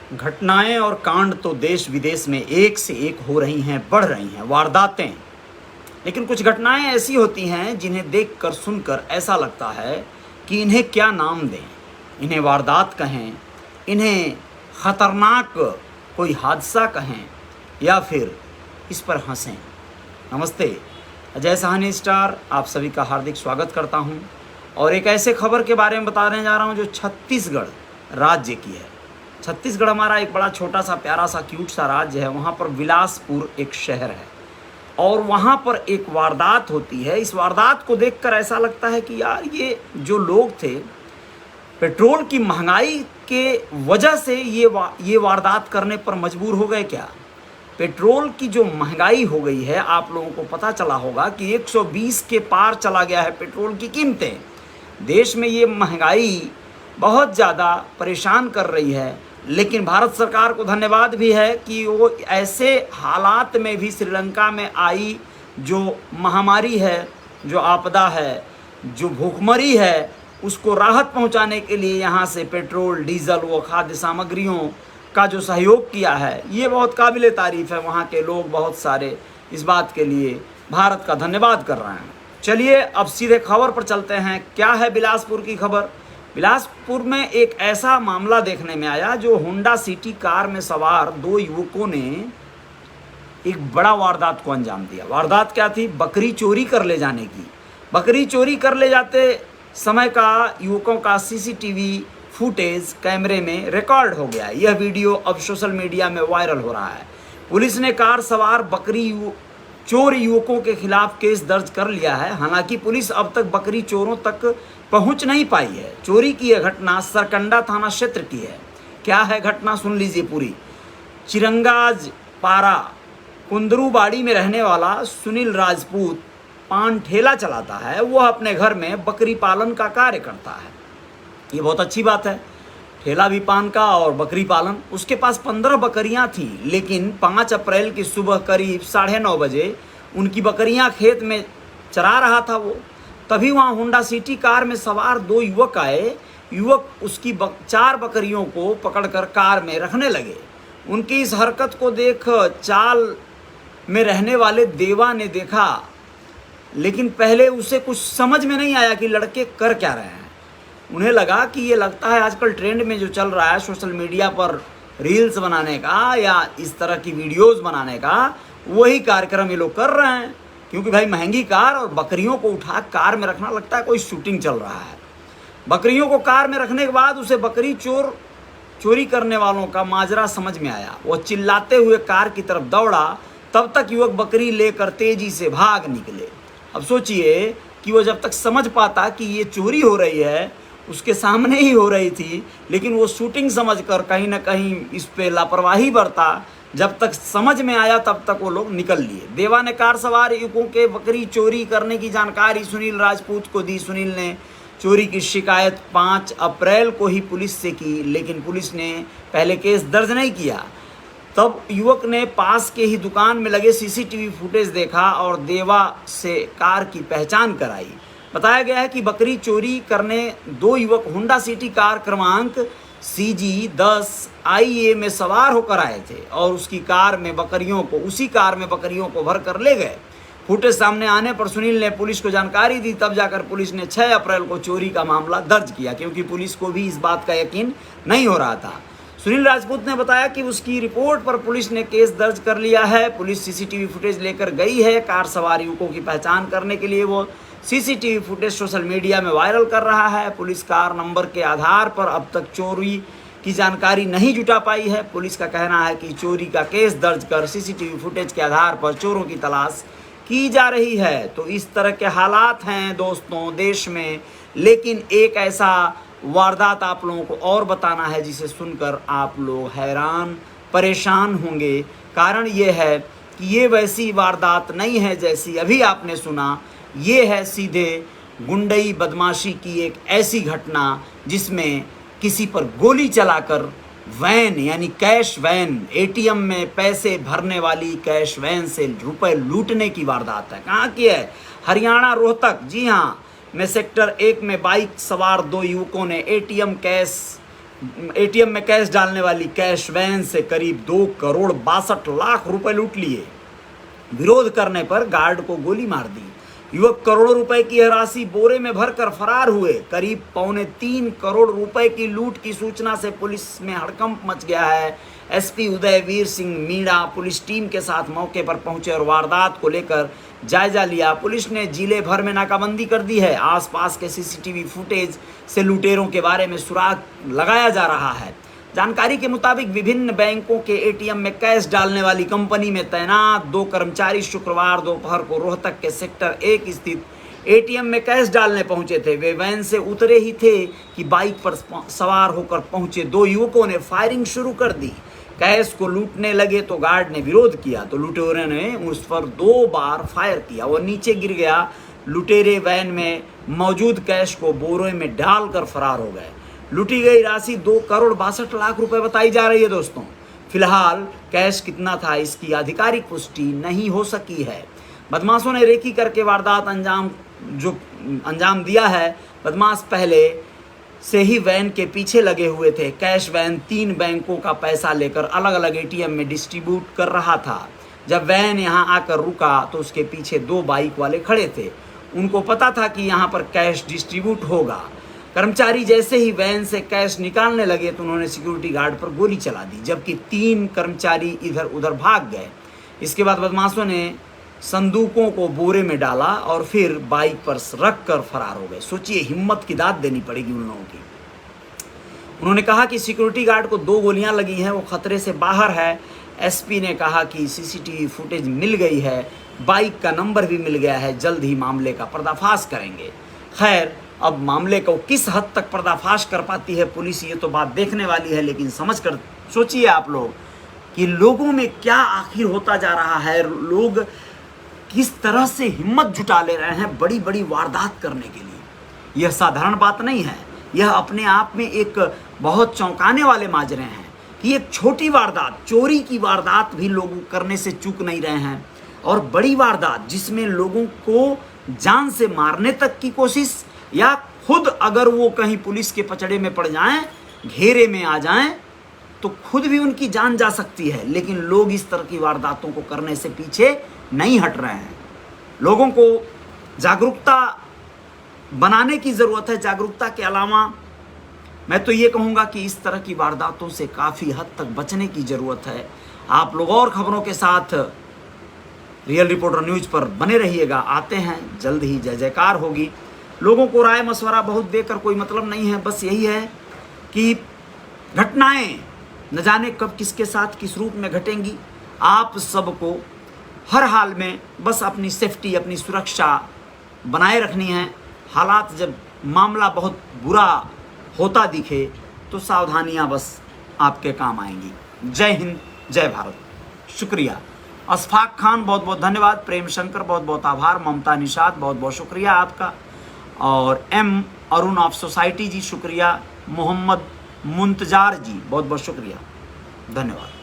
घटनाएं और कांड तो देश विदेश में एक से एक हो रही हैं, बढ़ रही हैं, वारदातें। लेकिन कुछ घटनाएं ऐसी होती हैं जिन्हें देखकर सुनकर ऐसा लगता है कि इन्हें क्या नाम दें। इन्हें वारदात कहें, इन्हें ख़तरनाक कोई हादसा कहें, या फिर इस पर हंसें। नमस्ते, अजय साहनी स्टार आप सभी का हार्दिक स्वागत करता हूं और एक ऐसे खबर के बारे में बताने जा रहा हूं जो छत्तीसगढ़ राज्य की है। छत्तीसगढ़ हमारा एक बड़ा छोटा सा प्यारा सा क्यूट सा राज्य है। वहाँ पर बिलासपुर एक शहर है और वहाँ पर एक वारदात होती है। इस वारदात को देखकर ऐसा लगता है कि यार ये जो लोग थे, पेट्रोल की महंगाई के वजह से ये वारदात करने पर मजबूर हो गए क्या। पेट्रोल की जो महंगाई हो गई है, आप लोगों को पता चला होगा कि 120 के पार चला गया है पेट्रोल की कीमतें। देश में ये महंगाई बहुत ज़्यादा परेशान कर रही है, लेकिन भारत सरकार को धन्यवाद भी है कि वो ऐसे हालात में भी श्रीलंका में आई जो महामारी है, जो आपदा है, जो भूखमरी है, उसको राहत पहुंचाने के लिए यहाँ से पेट्रोल, डीजल व खाद्य सामग्रियों का जो सहयोग किया है, ये बहुत काबिले तारीफ़ है। वहाँ के लोग बहुत सारे इस बात के लिए भारत का धन्यवाद कर रहे हैं। चलिए अब सीधे खबर पर चलते हैं। क्या है बिलासपुर की खबर। बिलासपुर में एक ऐसा मामला देखने में आया जो होंडा सिटी कार में सवार दो युवकों ने एक बड़ा वारदात को अंजाम दिया। वारदात क्या थी? बकरी चोरी कर ले जाने की। बकरी चोरी कर ले जाते समय का युवकों का सीसीटीवी फुटेज कैमरे में रिकॉर्ड हो गया। यह वीडियो अब सोशल मीडिया में वायरल हो रहा है। पुलिस ने कार सवार बकरी चोर युवकों के खिलाफ केस दर्ज कर लिया है। हालांकि पुलिस अब तक बकरी चोरों तक पहुंच नहीं पाई है। चोरी की यह घटना सरकंडा थाना क्षेत्र की है। क्या है घटना, सुन लीजिए पूरी। चिरंगाज पारा कुंदरूबाड़ी में रहने वाला सुनील राजपूत पान ठेला चलाता है। वह अपने घर में बकरी पालन का कार्य करता है। ये बहुत अच्छी बात है, ठेला भी पान का और बकरी पालन। उसके पास 15 बकरियां थी, लेकिन 5 अप्रैल की सुबह करीब 9:30 बजे उनकी बकरियां खेत में चरा रहा था वो। तभी वहाँ होंडा सिटी कार में सवार 2 युवक आए। युवक उसकी 4 बकरियों को पकड़कर कार में रखने लगे। उनकी इस हरकत को देख चाल में रहने वाले देवा ने देखा, लेकिन पहले उसे कुछ समझ में नहीं आया कि लड़के कर क्या रहे हैं। उन्हें लगा कि ये लगता है आजकल ट्रेंड में जो चल रहा है सोशल मीडिया पर रील्स बनाने का या इस तरह की वीडियोस बनाने का, वही कार्यक्रम ये लोग कर रहे हैं। क्योंकि भाई महंगी कार और बकरियों को उठा कार में रखना, लगता है कोई शूटिंग चल रहा है। बकरियों को कार में रखने के बाद उसे बकरी चोरी करने वालों का माजरा समझ में आया। वो चिल्लाते हुए कार की तरफ दौड़ा। तब तक युवक बकरी लेकर तेजी से भाग निकले। अब सोचिए कि वो जब तक समझ पाता कि ये चोरी हो रही है, उसके सामने ही हो रही थी, लेकिन वो शूटिंग समझकर कहीं ना कहीं इस पे लापरवाही बरता। जब तक समझ में आया तब तक वो लोग निकल लिए। देवा ने कार सवार युवकों के बकरी चोरी करने की जानकारी सुनील राजपूत को दी। सुनील ने चोरी की शिकायत 5 अप्रैल को ही पुलिस से की, लेकिन पुलिस ने पहले केस दर्ज नहीं किया। तब युवक ने पास के ही दुकान में लगे सीसीटीवी फुटेज देखा और देवा से कार की पहचान कराई। बताया गया है कि बकरी चोरी करने 2 युवक होंडा सिटी कार क्रमांक CG10 IA में सवार होकर आए थे और उसी कार में बकरियों को भर कर ले गए। फुटेज सामने आने पर सुनील ने पुलिस को जानकारी दी। तब जाकर पुलिस ने 6 अप्रैल को चोरी का मामला दर्ज किया, क्योंकि पुलिस को भी इस बात का यकीन नहीं हो रहा था। सुनील राजपूत ने बताया कि उसकी रिपोर्ट पर पुलिस ने केस दर्ज कर लिया है। पुलिस सीसीटीवी फुटेज लेकर गई है। कार सवार युवकों की पहचान करने के लिए वो सीसीटीवी फुटेज सोशल मीडिया में वायरल कर रहा है। पुलिस कार नंबर के आधार पर अब तक चोरी की जानकारी नहीं जुटा पाई है। पुलिस का कहना है कि चोरी का केस दर्ज कर सीसीटीवी फुटेज के आधार पर चोरों की तलाश की जा रही है। तो इस तरह के हालात हैं दोस्तों देश में, लेकिन एक ऐसा वारदात आप लोगों को और बताना है जिसे सुनकर आप लोग हैरान परेशान होंगे। कारण ये है कि ये वैसी वारदात नहीं है जैसी अभी आपने सुना। ये है सीधे गुंडई बदमाशी की एक ऐसी घटना जिसमें किसी पर गोली चलाकर वैन यानी कैश वैन, ATM में पैसे भरने वाली कैश वैन से रुपए लूटने की वारदात है। कहाँ की है? हरियाणा रोहतक। जी हाँ, में सेक्टर 1 में बाइक सवार 2 युवकों ने ATM कैश एटीएम में कैश डालने वाली कैश वैन से करीब 2,62,00,000 रुपए लूट लिए। विरोध करने पर गार्ड को गोली मार दी। युवक करोड़ों रुपए की राशि बोरे में भरकर फरार हुए। करीब 3.25 करोड़ रुपए की लूट की सूचना से पुलिस में हड़कंप मच गया है। SP Udayveer Singh Meena police team के साथ मौके पर पहुंचे और वारदात को लेकर जायजा लिया। पुलिस ने जिले भर में नाकाबंदी कर दी है। आसपास के सीसीटीवी फुटेज से लुटेरों के बारे में सुराग लगाया जा रहा है। जानकारी के मुताबिक विभिन्न बैंकों के एटीएम में कैश डालने वाली कंपनी में तैनात 2 कर्मचारी शुक्रवार दोपहर को रोहतक के सेक्टर 1 स्थित एटीएम में कैश डालने पहुंचे थे। वे वैन से उतरे ही थे कि बाइक पर सवार होकर पहुंचे 2 युवकों ने फायरिंग शुरू कर दी। कैश को लूटने लगे तो गार्ड ने विरोध किया तो लुटेरों ने उस पर 2 बार फायर किया। वो नीचे गिर गया। लुटेरे वैन में मौजूद कैश को बोरे में डालकर फरार हो गए। लूटी गई राशि 2,62,00,000 रुपए बताई जा रही है। दोस्तों, फिलहाल कैश कितना था इसकी आधिकारिक पुष्टि नहीं हो सकी है। बदमाशों ने रेकी करके वारदात अंजाम दिया है। बदमाश पहले से ही वैन के पीछे लगे हुए थे। कैश वैन 3 बैंकों का पैसा लेकर अलग अलग एटीएम में डिस्ट्रीब्यूट कर रहा था। जब वैन यहां आकर रुका तो उसके पीछे 2 बाइक वाले खड़े थे। उनको पता था कि यहां पर कैश डिस्ट्रीब्यूट होगा। कर्मचारी जैसे ही वैन से कैश निकालने लगे तो उन्होंने सिक्योरिटी गार्ड पर गोली चला दी, जबकि 3 कर्मचारी इधर उधर भाग गए। इसके बाद बदमाशों ने संदूकों को बोरे में डाला और फिर बाइक पर रख कर फरार हो गए। सोचिए, हिम्मत की दाद देनी पड़ेगी उन लोगों की। उन्होंने कहा कि सिक्योरिटी गार्ड को 2 गोलियां लगी हैं, वो खतरे से बाहर है। एसपी ने कहा कि सीसीटीवी फुटेज मिल गई है, बाइक का नंबर भी मिल गया है, जल्द ही मामले का पर्दाफाश करेंगे। खैर, अब मामले को किस हद तक पर्दाफाश कर पाती है पुलिस, ये तो बात देखने वाली है। लेकिन समझ कर सोचिए आप लोग कि लोगों में क्या आखिर होता जा रहा है। लोग किस तरह से हिम्मत जुटा ले रहे हैं बड़ी बड़ी वारदात करने के लिए। यह साधारण बात नहीं है। यह अपने आप में एक बहुत चौंकाने वाले माजरे हैं कि एक छोटी वारदात, चोरी की वारदात भी लोग करने से चूक नहीं रहे हैं, और बड़ी वारदात जिसमें लोगों को जान से मारने तक की कोशिश, या खुद अगर वो कहीं पुलिस के पचड़े में पड़ जाएं, घेरे में आ जाएं, तो खुद भी उनकी जान जा सकती है। लेकिन लोग इस तरह की वारदातों को करने से पीछे नहीं हट रहे हैं। लोगों को जागरूकता बनाने की ज़रूरत है। जागरूकता के अलावा मैं तो ये कहूँगा कि इस तरह की वारदातों से काफ़ी हद तक बचने की ज़रूरत है। आप लोग और खबरों के साथ रियल रिपोर्टर न्यूज़ पर बने रहिएगा। आते हैं, जल्द ही जय जयकार होगी। लोगों को राय मशवरा बहुत देकर कोई मतलब नहीं है। बस यही है कि घटनाएं न जाने कब किसके साथ किस रूप में घटेंगी। आप सबको हर हाल में बस अपनी सेफ्टी, अपनी सुरक्षा बनाए रखनी है। हालात जब मामला बहुत बुरा होता दिखे तो सावधानियां बस आपके काम आएंगी। जय हिंद, जय भारत। शुक्रिया। अशफाक खान बहुत बहुत धन्यवाद। प्रेम शंकर बहुत बहुत आभार। ममता निषाद बहुत बहुत शुक्रिया आपका। और एम अरुण ऑफ सोसाइटी जी शुक्रिया। मोहम्मद मुंतजार जी बहुत बहुत शुक्रिया, धन्यवाद।